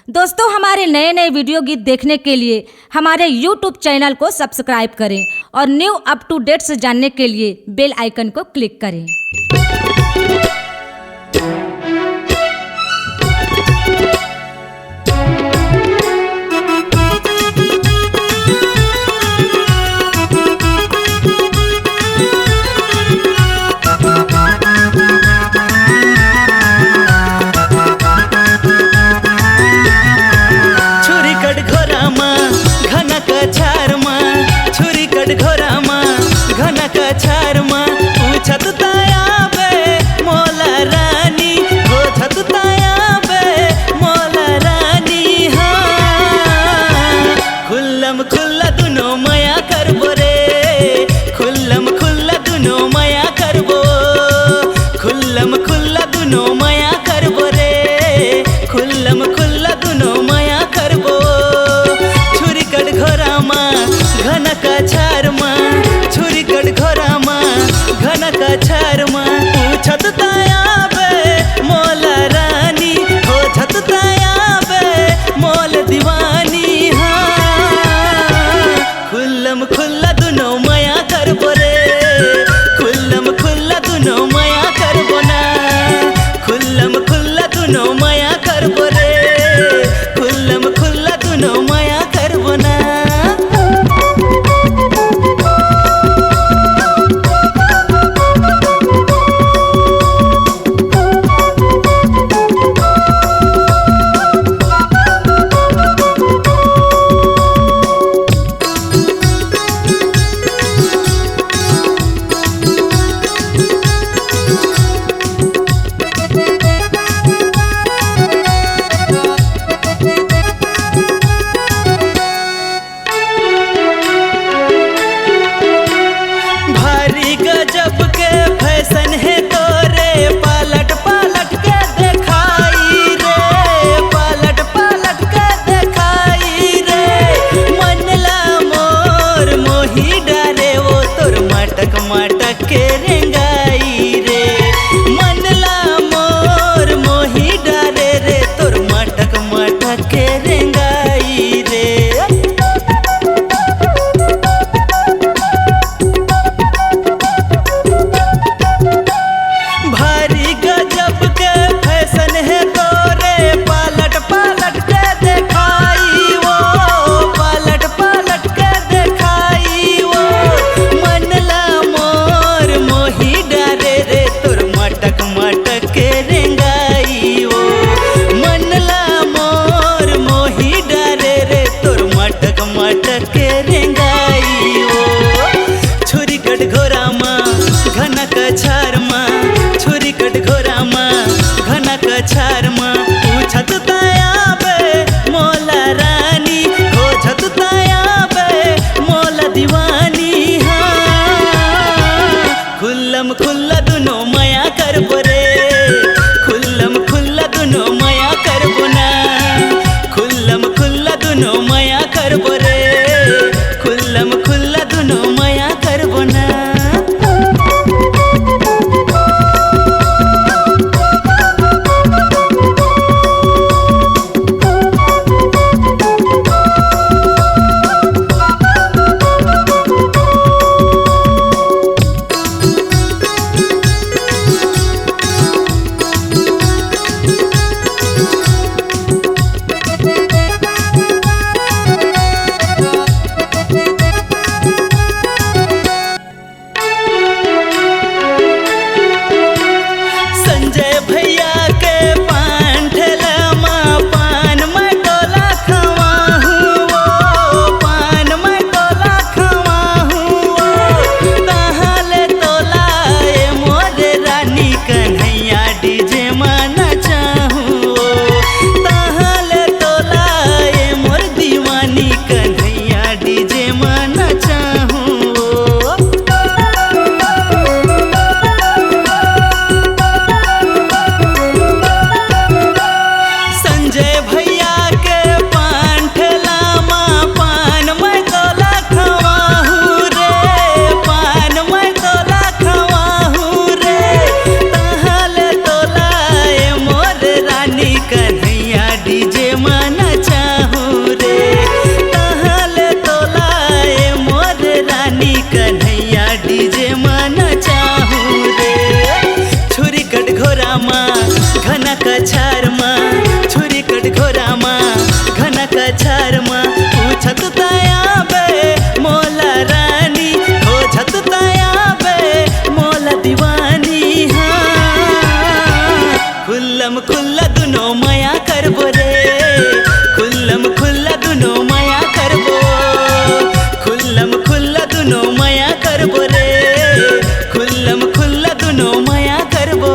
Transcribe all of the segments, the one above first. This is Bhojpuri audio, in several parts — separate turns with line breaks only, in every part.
दोस्तों, हमारे नए नए वीडियो गीत देखने के लिए हमारे YouTube चैनल को सब्सक्राइब करें और न्यू अप टू डेट्स जानने के लिए बेल आइकन को क्लिक करें।
कटघोरामा घना कछारमा पूछत तया बे मोला रानी खोजत तया बे मोला दीवानी हाँ खुल्लम खुल्ला दुनो माया करबो रे खुल्लम खुल्ला दुनो माया करबो खुल्लम खुल्ला दुनो माया करबो रे खुल्लम खुल्ला दुनो माया करबो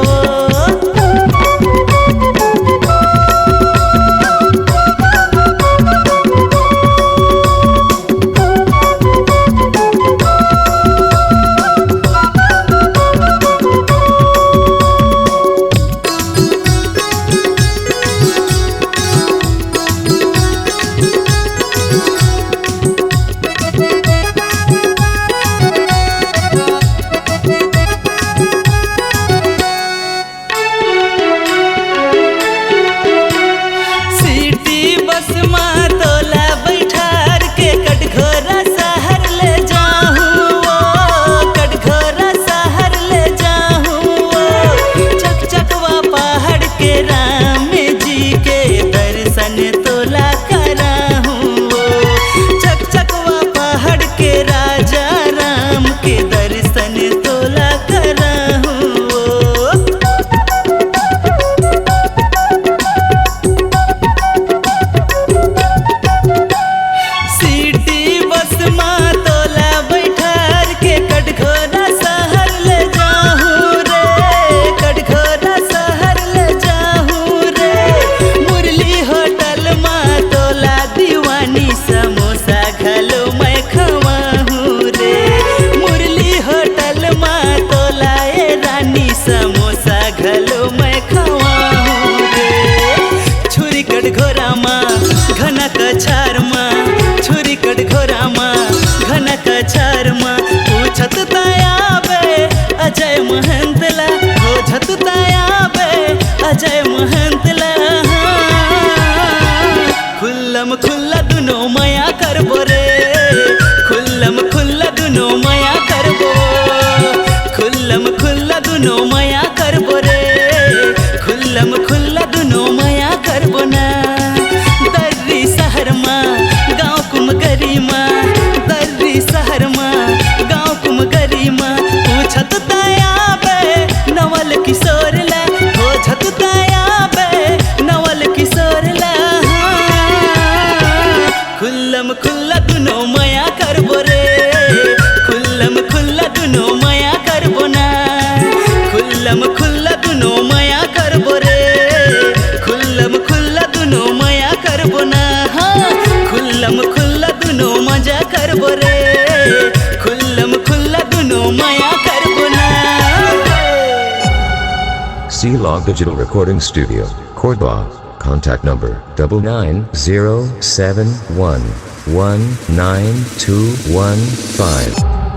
कछारमा छुरी कटघोरामा घना कछारमा पूछत तया बे अजय महंतला खोजत तया बे अजय महंतला खुल्लम खुल्ला दुनो माया करबो रे खुल्लम खुल्ला दुनो माया करबो खुल्लम खुल्ला दुनो माया करबो रे खुल्लम खुल्ला दुनो माया करबो ना गाँव कुमगरीमा दर्री शहरमा गाँव कुमगरीमा पूछत तया बे नवल किशोरला खोजत तया बे नवल किशोरला खुल्लम खुल्ला दुनो माया करबो रे खुल्लम खुल्ला दुनो माया करबो ना खुल्लम खुल्ला दुनो माया करबो रे खुल्लम खुल्ला दुनो माया करबो ना खुल्लम खुल्ला दुनो मजा करबो रे खुल्लम खुल्ला दुनो माया करबो ना
C-Log Digital Recording Studio, Cordoba. Contact number 99071192115.